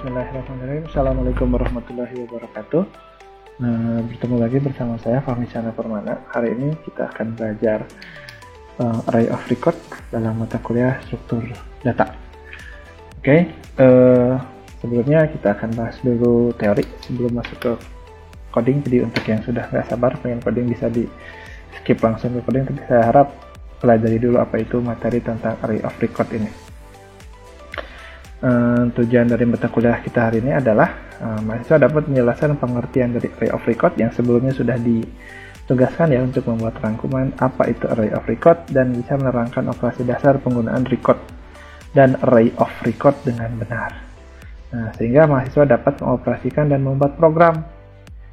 Bismillahirrahmanirrahim. Assalamualaikum warahmatullahi wabarakatuh. Bertemu lagi bersama saya Fahmi Chandra Permana. Hari ini kita akan belajar array of record dalam mata kuliah struktur data. Sebelumnya kita akan bahas dulu teori sebelum masuk ke coding. Jadi untuk yang sudah nggak sabar pengen coding bisa di skip langsung ke coding, tapi saya harap pelajari dulu apa itu materi tentang array of record ini. Tujuan dari mata kuliah kita hari ini adalah mahasiswa dapat menjelaskan pengertian dari array of record yang sebelumnya sudah ditugaskan ya untuk membuat rangkuman apa itu array of record dan bisa menerangkan operasi dasar penggunaan record dan array of record dengan benar. Sehingga mahasiswa dapat mengoperasikan dan membuat program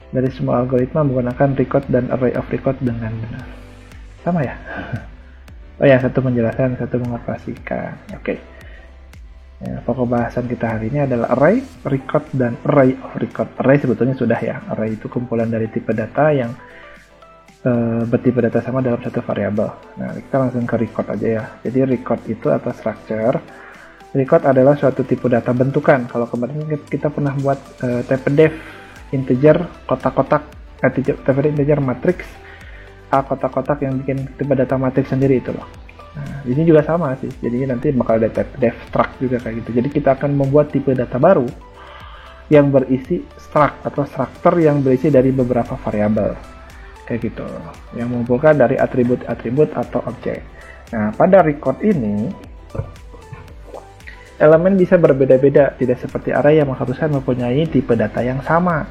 dari semua algoritma menggunakan record dan array of record dengan benar. Sama ya? Oh ya, satu menjelaskan, satu mengoperasikan. Pokok bahasan kita hari ini adalah array, record, dan array of record. Array sebetulnya sudah ya. Array itu kumpulan dari tipe data yang bertipe data sama dalam satu variabel. Nah, kita langsung ke record aja ya. Jadi record itu atau structure. Record adalah suatu tipe data bentukan. Kalau kemarin kita pernah buat tpdef integer kotak-kotak, tpdef integer matrix, kotak-kotak yang bikin tipe data matrix sendiri itu loh. Nah, ini juga sama sih, jadi nanti bakal ada def struct juga kayak gitu. Jadi kita akan membuat tipe data baru yang berisi struct atau structure yang berisi dari beberapa variabel kayak gitu, yang mengumpulkan dari atribut-atribut atau objek. Nah, pada record ini elemen bisa berbeda-beda, tidak seperti array yang mengharuskan mempunyai tipe data yang sama.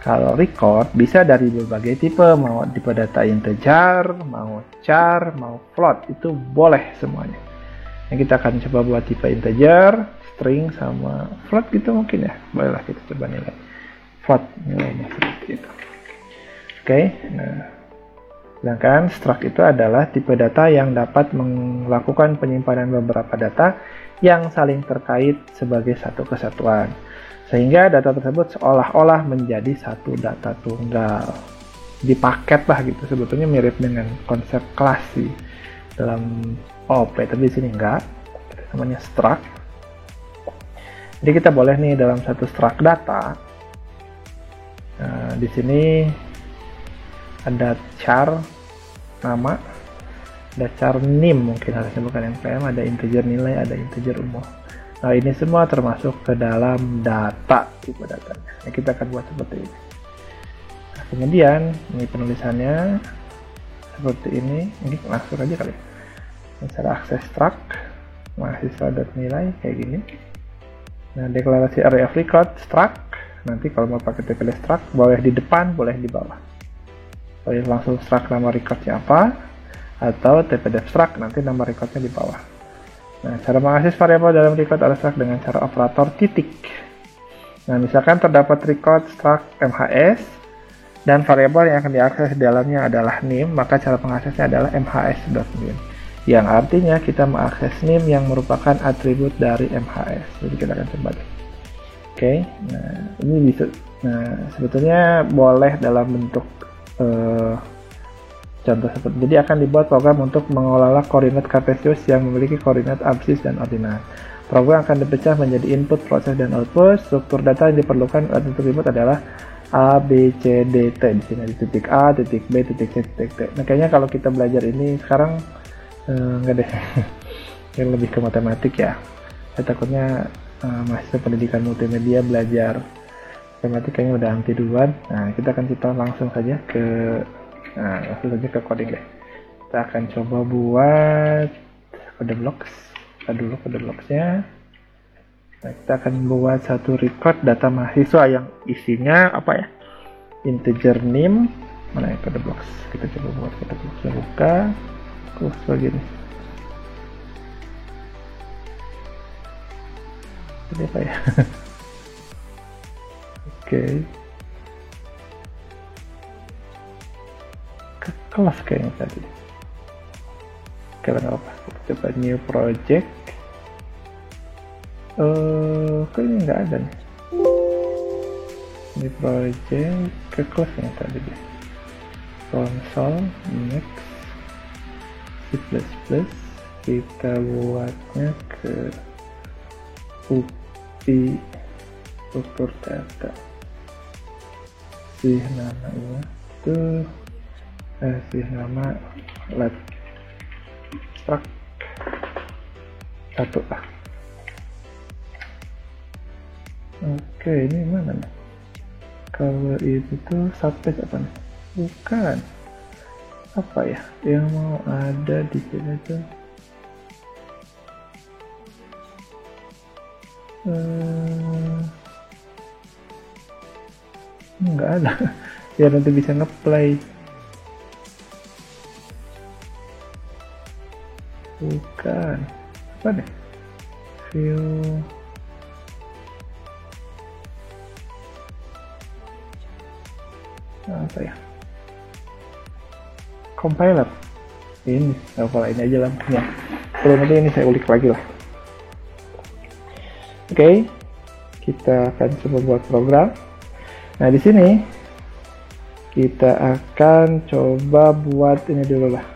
Kalau record bisa dari berbagai tipe, mau tipe data integer, mau char, mau float, itu boleh semuanya. Yang kita akan coba buat tipe integer, string, sama float gitu mungkin ya. Bolehlah kita coba nilai float nilainya seperti itu. Nah, sedangkan struct itu adalah tipe data yang dapat melakukan penyimpanan beberapa data yang saling terkait sebagai satu kesatuan. Sehingga data tersebut seolah-olah menjadi satu data tunggal. Dipaket lah gitu, sebetulnya mirip dengan konsep kelas sih dalam OP, tapi di sini enggak. Namanya struct. Jadi kita boleh nih dalam satu struct data. Nah, di sini ada char nama, ada char name mungkin harusnya bukan npm, ada integer nilai, ada integer umur. Nah, ini semua termasuk ke dalam data, tipe datanya. Nah, kita akan buat seperti ini. Nah, kemudian, ini penulisannya seperti ini. Ini langsung aja kali. Misalnya akses struct, mahasiswa.nilai, kayak gini. Nah, deklarasi array of record, struct. Nanti kalau mau pakai tpd struct, boleh di depan, boleh di bawah. Boleh langsung struct nama recordnya apa, atau tpd struct, nanti nama recordnya di bawah. Nah, cara mengakses variabel dalam record adalah struct dengan cara operator titik. Nah, misalkan terdapat record struct mhs dan variabel yang akan diakses di dalamnya adalah name, maka cara mengaksesnya adalah mhs.name. Yang artinya kita mengakses name yang merupakan atribut dari mhs. Jadi kita akan coba deh. Nah, ini bisa. Nah, sebetulnya boleh dalam bentuk contoh seperti, jadi akan dibuat program untuk mengelola koordinat kartesius yang memiliki koordinat absis dan ordinat. Program akan dipecah menjadi input, proses, dan output. Struktur data yang diperlukan untuk input adalah A, B, C, D, T. Di sini di titik A, titik B, titik C, titik T. Nah, kayaknya kalau kita belajar ini sekarang enggak deh, yang lebih ke matematik ya. Saya takutnya mahasiswa pendidikan multimedia belajar matematik kayaknya udah anti duluan. Nah, kita akan cita langsung saja ke langsung saja ke coding deh. Kita akan coba buat kode blocks. Kita dulu kode blocksnya. Nah, kita akan buat satu record data mahasiswa yang isinya apa ya? Integer name. Mana ya kode blocks? Kita coba buat kode blocks. Buka. Terus begini. Ini apa ya? Ke kelas kayaknya tadi. Nggak apa, kita coba new project. Kayaknya nggak ada nih. New project ke kelasnya tadi deh. Console next C++, kita buatnya ke UPI struktur data. Sih namanya itu sih nama let struct 1 lah. Oke, ini mana nih? Kalau itu tuh subpage apa nih? Bukan. Apa ya yang mau ada di sini tuh? Nggak ada. Ya nanti bisa ngeplay. Bukan. Apa nih? View. Apa ya? Compiler. Ini. Nah, kalau ini aja lampunya. Kalau nanti ini saya ulik lagi lah. Oke. Kita akan coba buat program. Nah, di sini kita akan coba buat ini dulu lah.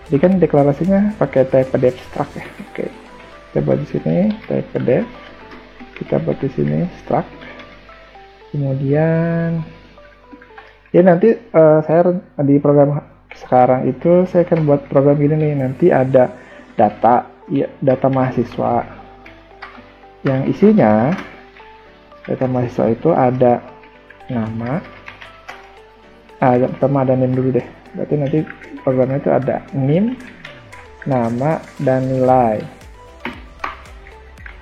Jadi kan deklarasinya pakai type-def struct ya. Oke. Kita buat di sini type-def. Kita buat di sini struct. Kemudian ya nanti saya di program sekarang itu saya akan buat program gini nih. Nanti ada data, ya, data mahasiswa. Yang isinya data mahasiswa itu ada nama, pertama ada name dulu deh. Berarti nanti programnya itu ada name, nama, dan nilai.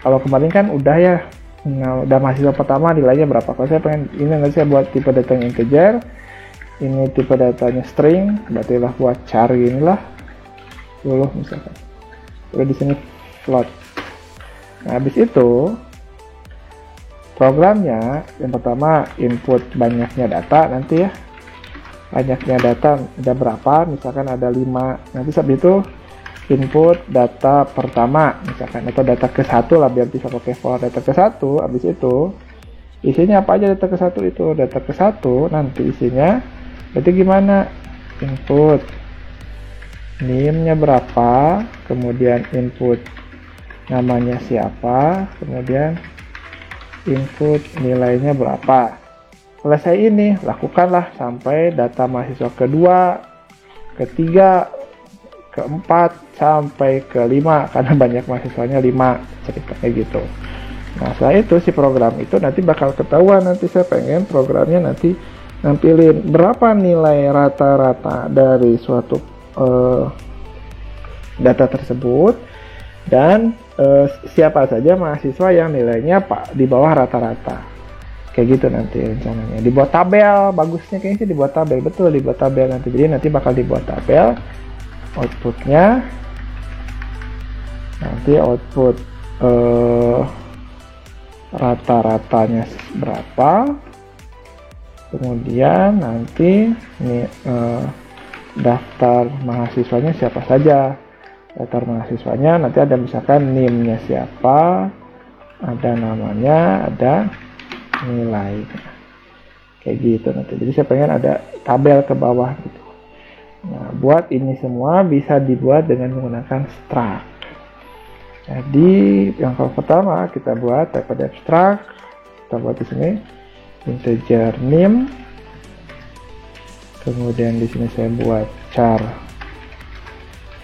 Kalau kemarin kan udah ya, nah, udah mahasiswa pertama nilainya berapa. Kalau saya pengen ini nanti saya buat tipe datanya integer, ini tipe datanya string, berarti lah buat char gini lah, 10 misalkan. Terus di sini float. Nah, habis itu programnya yang pertama input banyaknya data nanti ya, banyaknya data ada berapa, misalkan ada 5, nanti habis itu input data pertama misalkan, atau data ke-1 lah biar bisa pakai for data ke-1. Habis itu isinya apa aja data ke-1 itu, data ke-1 nanti isinya berarti gimana, input name-nya berapa, kemudian input namanya siapa, kemudian input nilainya berapa. Selesai ini, lakukanlah sampai data mahasiswa kedua, ketiga, keempat, sampai kelima, karena banyak mahasiswanya 5, ceritanya gitu. Nah, setelah itu si program itu nanti bakal ketahuan, nanti saya pengen programnya nanti nampilin berapa nilai rata-rata dari suatu data tersebut, dan siapa saja mahasiswa yang nilainya di bawah rata-rata. Kayak gitu nanti rencananya. Dibuat tabel, bagusnya kayaknya sih dibuat tabel. Betul, dibuat tabel nanti. Jadi nanti bakal dibuat tabel outputnya. Nanti output rata-ratanya berapa. Kemudian nanti ini daftar mahasiswanya siapa saja. Daftar mahasiswanya nanti ada misalkan name-nya siapa, ada namanya, ada nilainya, kayak gitu nanti. Jadi saya pengen ada tabel ke bawah gitu. Nah, buat ini semua bisa dibuat dengan menggunakan struct. Jadi yang pertama kita buat type-def struct, kita buat di sini integer name, kemudian di sini saya buat char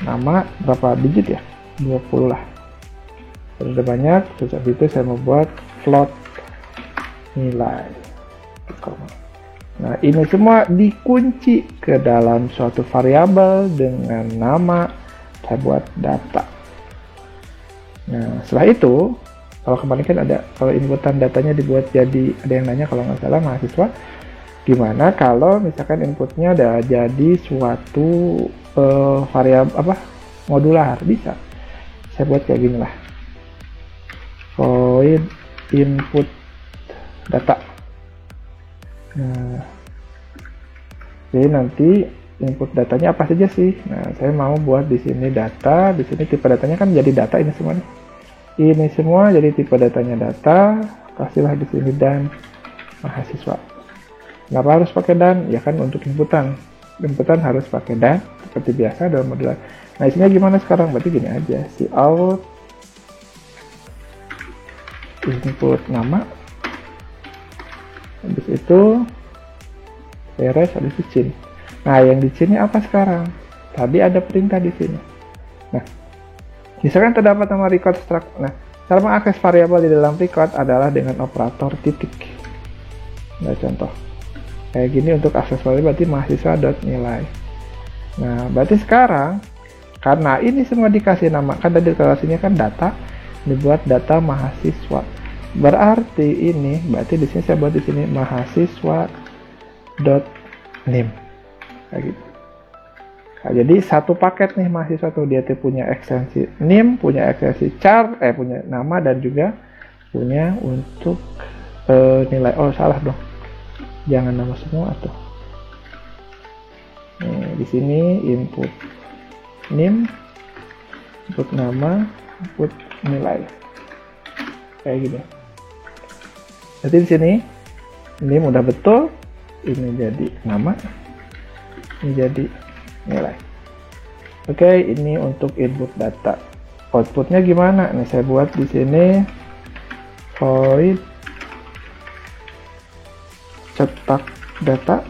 nama berapa digit ya, 20 lah, sudah banyak. Terus habis itu saya mau buat float nilai. Nah, ini semua dikunci ke dalam suatu variabel dengan nama, saya buat data. Nah, setelah itu kalau kemarin kan ada, kalau inputan datanya dibuat jadi, ada yang nanya kalau nggak salah mahasiswa, gimana kalau misalkan inputnya ada jadi suatu variabel apa, modular. Bisa saya buat kayak gini lah, void input data. Nah, jadi nanti input datanya apa saja sih. Nah, saya mau buat di sini data, di sini tipe datanya kan jadi data ini semua nih. Ini semua jadi tipe datanya data, kasihlah di sini dan mahasiswa. Kenapa harus pakai dan? Ya kan untuk inputan. Inputan harus pakai dan seperti biasa dalam modular. Nah, isinya gimana sekarang? Berarti gini aja, si out input nama, Habis itu beres, habis itu cin. Nah, yang di cin apa sekarang? Tadi ada perintah di sini. Nah, misalkan terdapat nama record struct. Nah, cara mengakses variabel di dalam record adalah dengan operator titik. Nah, contoh kayak gini untuk akses variabel berarti mahasiswa.nilai. Nah, berarti sekarang karena ini semua dikasih nama, kan tadi deklarasinya kan data, dibuat data mahasiswa. Berarti ini, berarti di sini saya buat di sini mahasiswa.nim. Kayak gitu. Nah, jadi satu paket nih mahasiswa tuh, dia tuh punya ekstensi nim, punya ekstensi char, punya nama dan juga punya untuk nilai. Oh, salah dong. Jangan nama semua tuh. Nih, di sini input nim, input nama, input nilai. Kayak gini. Jadi di sini nim udah betul, ini jadi nama, ini jadi nilai. Oke, ini untuk input data. Outputnya gimana? Nih saya buat di sini void cetak data.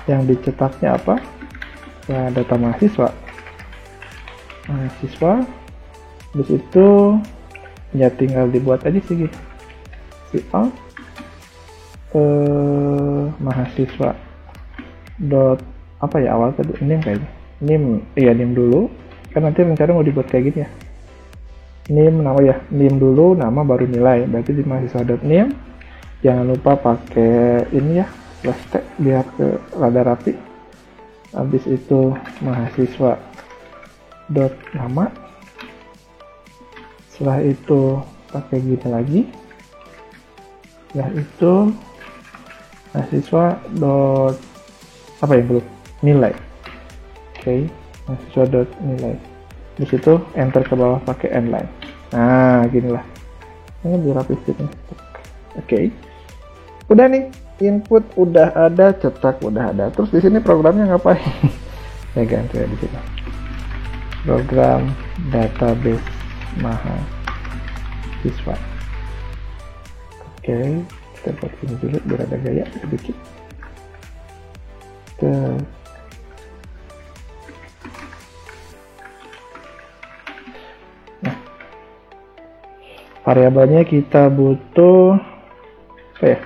Yang dicetaknya apa? Ya, data mahasiswa. Habis itu ya tinggal dibuat aja sih gitu. Mahasiswa dot apa ya awal tadi, nim kayaknya, nim, iya nim dulu, kan nanti rencana mau dibuat kayak gini ya, nim nama ya, nim dulu nama baru nilai, berarti di mahasiswa dot nim. Jangan lupa pakai ini ya, slash t biar ke rada rapi. Habis itu mahasiswa dot nama, setelah itu pakai gini lagi, setelah itu mahasiswa dot apa yang belum nilai. Oke, mahasiswa dot nilai. Di situ enter ke bawah pakai endline. Nah, ginilah. Ini biar rapi sedikit. Oke. Udah nih, input udah ada, cetak udah ada. Terus di sini programnya ngapain? Ya ganti ya di sini. Program database mahasiswa. Oke, kita buat ini dulu biar ada gaya sedikit. Nah, variabelnya kita butuh apa ya?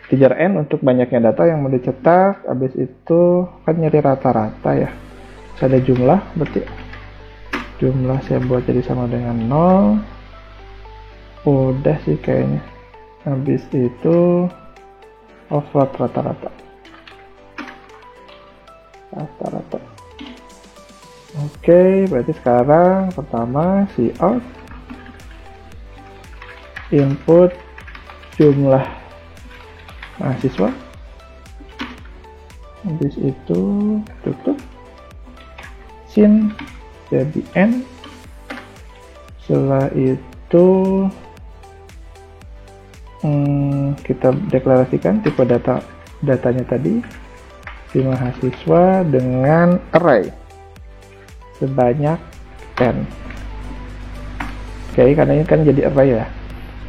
Kejar n untuk banyaknya data yang mau dicetak. Habis itu kan nyari rata-rata ya. Ada jumlah, berarti jumlah saya buat jadi sama dengan 0. Udah sih kayaknya. Habis itu offload rata-rata. Oke, berarti sekarang pertama cout input jumlah mahasiswa, habis itu tutup sin jadi n, setelah itu kita deklarasikan tipe datanya tadi si mahasiswa dengan array sebanyak n. Oke, karena ini kan jadi array ya,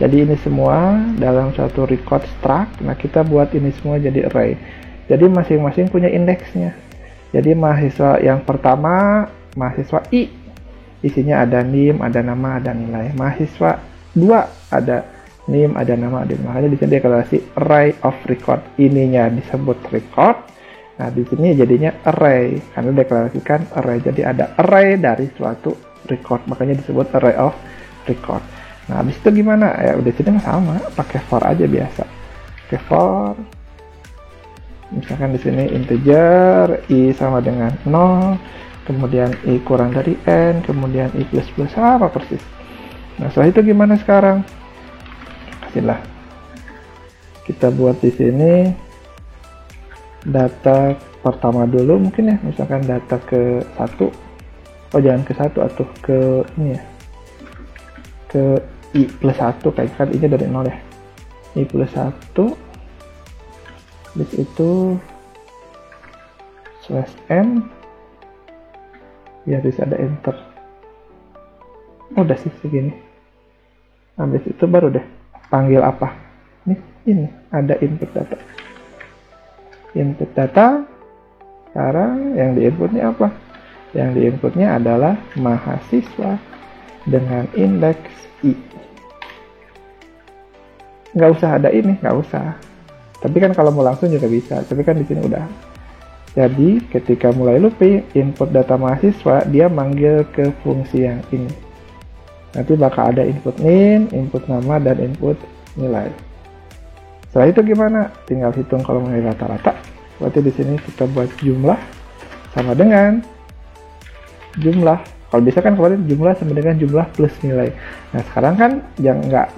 jadi ini semua dalam satu record struct. Nah, kita buat ini semua jadi array, jadi masing-masing punya indeksnya. Jadi mahasiswa yang pertama, mahasiswa I, isinya ada nim, ada nama, ada nilai. Mahasiswa 2 ada nim, ada nama, ada nilai. Makanya di sini deklarasi array of record, ininya disebut record. Nah, di sini jadinya array karena deklarasikan array. Jadi ada array dari suatu record, makanya disebut array of record. Nah, habis itu gimana? Ya udah sini sama, pakai for aja biasa. Pakai for. Misalkan di sini integer i sama dengan 0, kemudian i kurang dari n, kemudian i plus plus sama persis. Nah, setelah itu gimana sekarang? Kasihlah. Kita buat di sini data pertama dulu mungkin ya, misalkan data ke 1. Oh, jangan ke 1 atau ke ini ya, ke i plus 1, kayak kan i nya dari 0 ya, i plus 1, habis itu slash n biar bisa ada enter. Udah sih segini, habis itu baru deh panggil apa? Ini ada input data. Input data. Sekarang yang diinputnya apa? Yang diinputnya adalah mahasiswa dengan indeks I. Nggak usah ada ini, nggak usah. Tapi kan kalau mau langsung juga bisa. Tapi kan di sini udah. Jadi ketika mulai looping, input data mahasiswa, dia manggil ke fungsi yang ini. Nanti bakal ada input name, input nama, dan input nilai. Setelah itu gimana? Tinggal hitung kalau mau rata-rata. Berarti di sini kita buat jumlah sama dengan jumlah. Kalau bisa kan kemarin jumlah sama dengan jumlah plus nilai. Nah sekarang kan yang nggak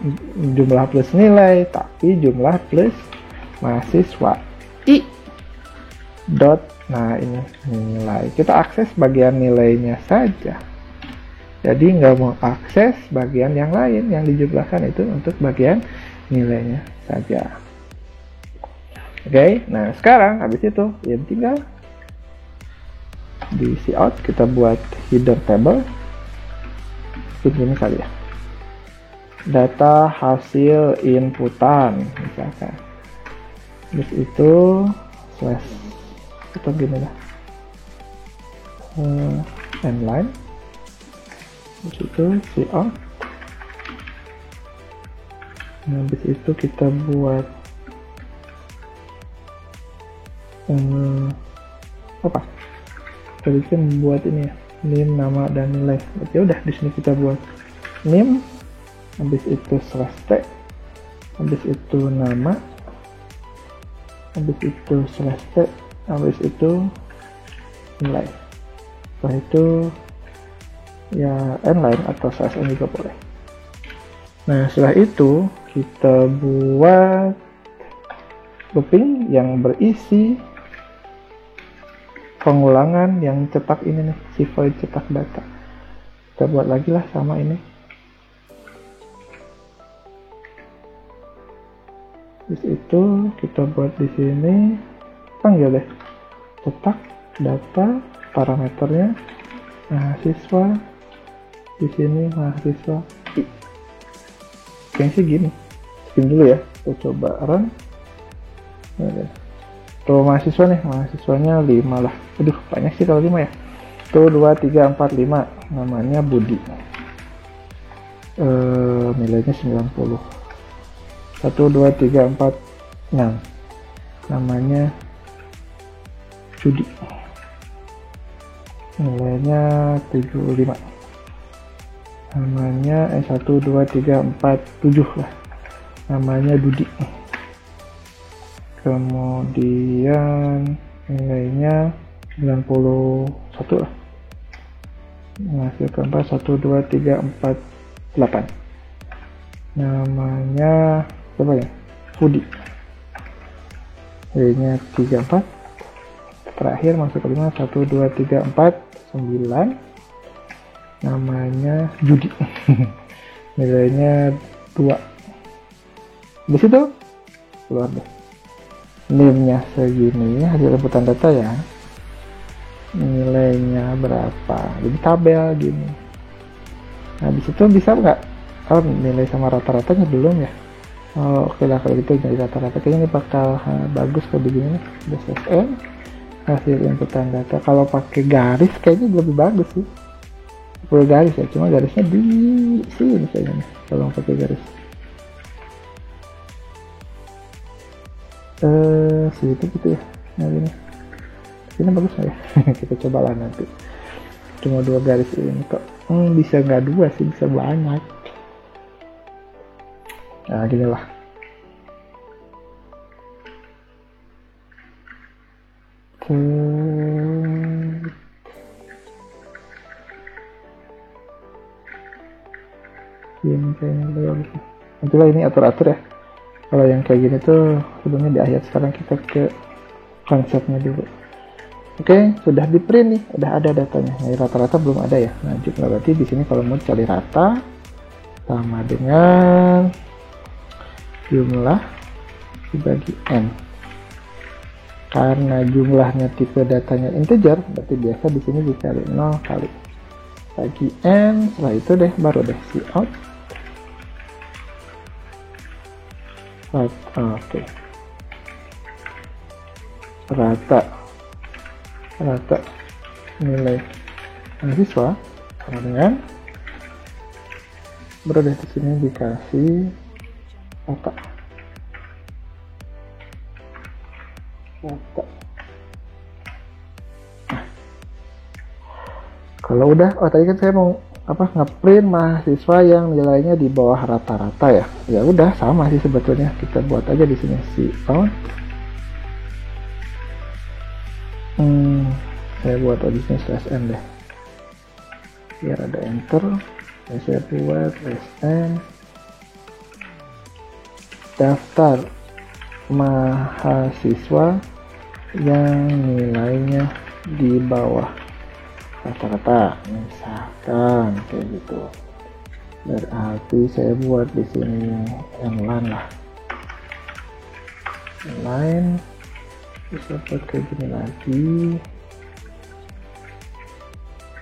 jumlah plus nilai, tapi jumlah plus mahasiswa I dot. Nah ini nilai. Kita akses bagian nilainya saja. Jadi nggak mau akses bagian yang lain, yang dijumlahkan itu untuk bagian nilainya saja. Oke, nah sekarang habis itu ya tinggal di cout kita buat header table begini kali ya, data hasil inputan misalkan, terus itu slash atau gini lah, endline, terus itu cout. Nah, habis itu kita buat apa? Tadi kita membuat ini ya, name, nama, dan nilai. Oke, udah di sini kita buat name, habis itu slash t, habis itu nama, habis itu slash t, habis itu nilai. Setelah itu ya endline atau slash n juga boleh. Nah setelah itu kita buat looping yang berisi pengulangan yang cetak ini nih, si void cetak data. Kita buat lagi lah sama ini. Terus itu kita buat di sini, panggil deh cetak data, parameternya mahasiswa, di sini mahasiswa I. Kayaknya sih gini. Spin dulu ya. Kita coba run. Tuh mahasiswa nih, mahasiswanya 5 lah. Aduh, banyak sih kalau 5 ya. Tuh 2, 3, 4, 5. Namanya Budi. Nilainya 90. 1, 2, 3, 4, 6. Namanya Judi. Nilainya 75. Namanya 1, 2, 3, 4, 7 lah. Namanya Dudi. Kemudian nilainya 91 lah. Hasil keempat 1, 2, 3, 4, 8. Namanya apa ya? Budi. Nilainya 3, 4. Terakhir masuk ke 5, 1, 2, 3, 4, 9. Namanya Judi. Nilainya 2. Di situ keluar deh. Name-nya segini, hasil inputan data ya. Nilainya berapa? Jadi tabel gini. Nah, di situ bisa nggak? Oh, nilai sama rata-ratanya belum ya. Oh, oke lah kalau gitu jadi rata-rata. Kayaknya ini bakal bagus kalau begini nih. DSSN hasil inputan data. Kalau pakai garis kayaknya lebih bagus sih. Perlu garis ya, cuma garisnya di sini kayaknya nih. Kalau pakai garis. Segitu gitu ya. Nah ini bagus nggak ya? Kita coba lah nanti. Cuma 2 garis ini kok. Bisa nggak 2 sih, bisa banyak. Nah gini lah. Ini kayaknya bagus. Nantilah ini atur-atur ya. Kalau yang kayak gini tuh sebenarnya di akhir. Sekarang kita ke konsepnya dulu. Oke, sudah di print nih, udah ada datanya. Nah, rata-rata belum ada ya. Nah, berarti di sini kalau mau cari rata sama dengan jumlah dibagi n. Karena jumlahnya tipe datanya integer, berarti biasa di sini dikali 0 kali bagi n. Setelah itu deh baru deh cout. Oke. Rata nilai mahasiswa sama dengan berada di sini dikasih rata. Kalau udah, tadi kan saya mau ngeprint mahasiswa yang nilainya di bawah rata-rata ya. Ya udah sama sih sebetulnya, kita buat aja di sini count. Saya buat di sini /n deh. Biar ada enter. Saya buat /n daftar mahasiswa yang nilainya di bawah rata-rata, misalkan kayak gitu. Berarti saya buat di sini inline lah, inline bisa pakai gini lagi.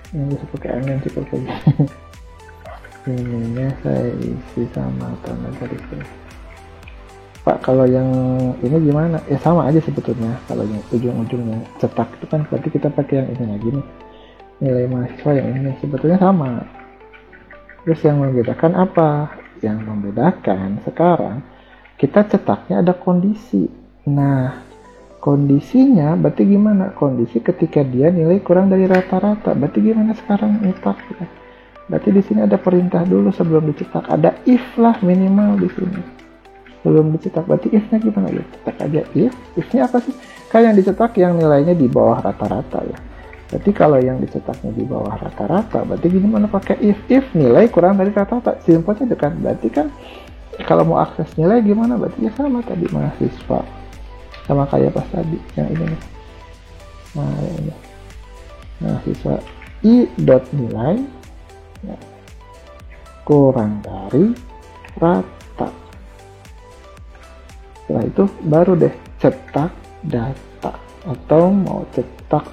Ini bisa pakai angin sih kalau gini. Ininya saya isi sama tanda garis ini. Pak, kalau yang ini gimana? Ya sama aja sebetulnya. Kalau yang ujung-ujungnya cetak itu kan berarti kita pakai yang ini lagi nih. Nilai mahasiswa yang ini sebetulnya sama. Terus yang membedakan apa? Yang membedakan sekarang kita cetaknya ada kondisi. Nah, kondisinya berarti gimana? Kondisi ketika dia nilai kurang dari rata-rata. Berarti gimana sekarang nyetaknya? Berarti di sini ada perintah dulu sebelum dicetak. Ada if lah minimal di sini. Belum dicetak, berarti if-nya gimana ya? Cetak aja if-nya apa sih? Kan yang dicetak yang nilainya di bawah rata-rata ya. Berarti kalau yang dicetaknya di bawah rata-rata, berarti gimana pakai if nilai kurang dari rata-rata. Simpelnya dekat. Berarti kan kalau mau akses nilai gimana? Berarti ya sama tadi mahasiswa. Sama kayak pas tadi yang ini nih. Nah, ini. Mahasiswa i.nilai ya, kurang dari rata. Setelah itu baru deh cetak data, atau mau cetak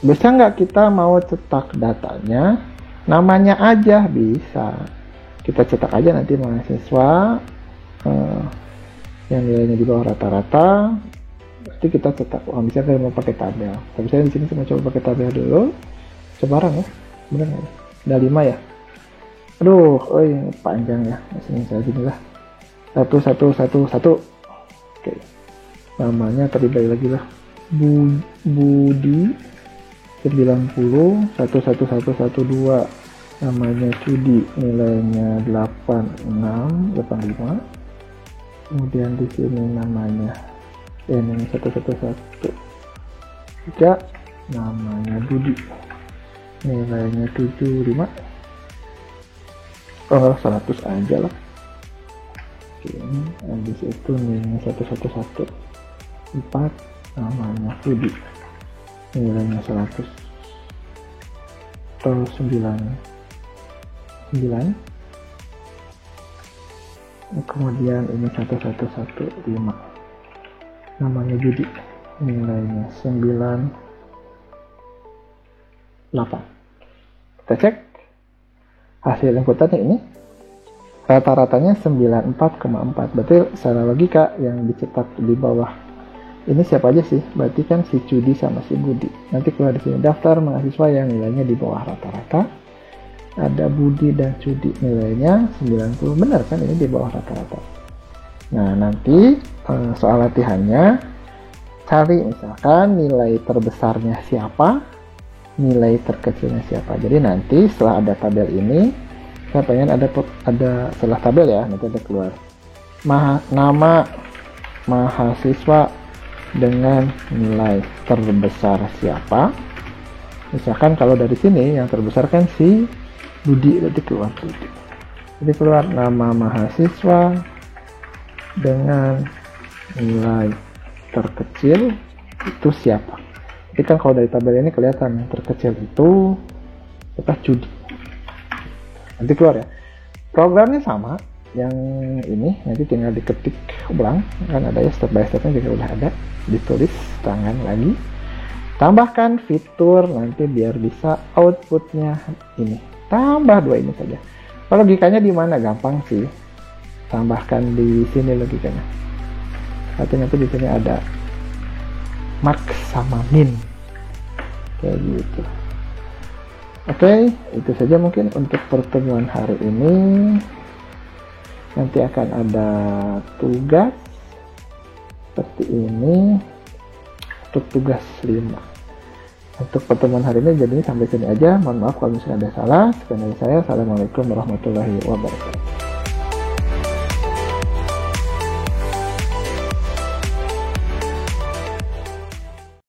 bisa nggak kita mau cetak datanya namanya aja? Bisa, kita cetak aja nanti mahasiswa yang nilainya di bawah rata-rata. Berarti kita cetak, bisa kayak mau pakai tabel, tapi saya di sini cuma coba pakai tabel dulu. Coba ya, bener nggak? Ada 5 ya. Aduh, ini panjang ya, sini saya gini lah. 1. Oke. Namanya terlebih lagi lah. Budi 90 11112. Namanya Cudi, nilainya 85. Kemudian di sini namanya ini 111. 3. Namanya Budi, nilainya 75. 100 aja lah. Habis itu nilainya 111. 4. Namanya Budi, nilainya 100. Atau 9. Kemudian ini 1115. Namanya Budi, nilainya 98. Kita cek hasil inputannya ini. Rata-ratanya 94,4. Berarti secara logika yang dicetak di bawah ini siapa aja sih? Berarti kan si Cudi sama si Budi. Nanti keluar di sini daftar mahasiswa yang nilainya di bawah rata-rata. Ada Budi dan Cudi, nilainya 90. Benar kan ini di bawah rata-rata. Nah, nanti soal latihannya cari misalkan nilai terbesarnya siapa, nilai terkecilnya siapa. Jadi nanti setelah ada tabel ini, saya pengen ada setelah tabel ya, nanti ada keluar nama mahasiswa dengan nilai terbesar siapa. Misalkan kalau dari sini yang terbesar kan si Budi, berarti keluar Budi. Jadi keluar nama mahasiswa dengan nilai terkecil itu siapa. Jadi kan kalau dari tabel ini kelihatan yang terkecil itu Cudi. Nanti keluar ya. Programnya sama, yang ini nanti tinggal diketik ulang, kan ada ya step by stepnya juga udah ada, ditulis tangan lagi, tambahkan fitur nanti biar bisa outputnya ini, tambah 2 ini saja. Kalau logikanya di mana? Gampang sih. tambahkan di sini logikanya. Artinya tuh di sini ada max sama min kayak gitu. Oke, itu saja mungkin untuk pertemuan hari ini. Nanti akan ada tugas seperti ini untuk tugas 5. Untuk pertemuan hari ini jadi sampai sini aja. Mohon maaf kalau misalnya ada salah. Sekian dari saya. Assalamualaikum warahmatullahi wabarakatuh.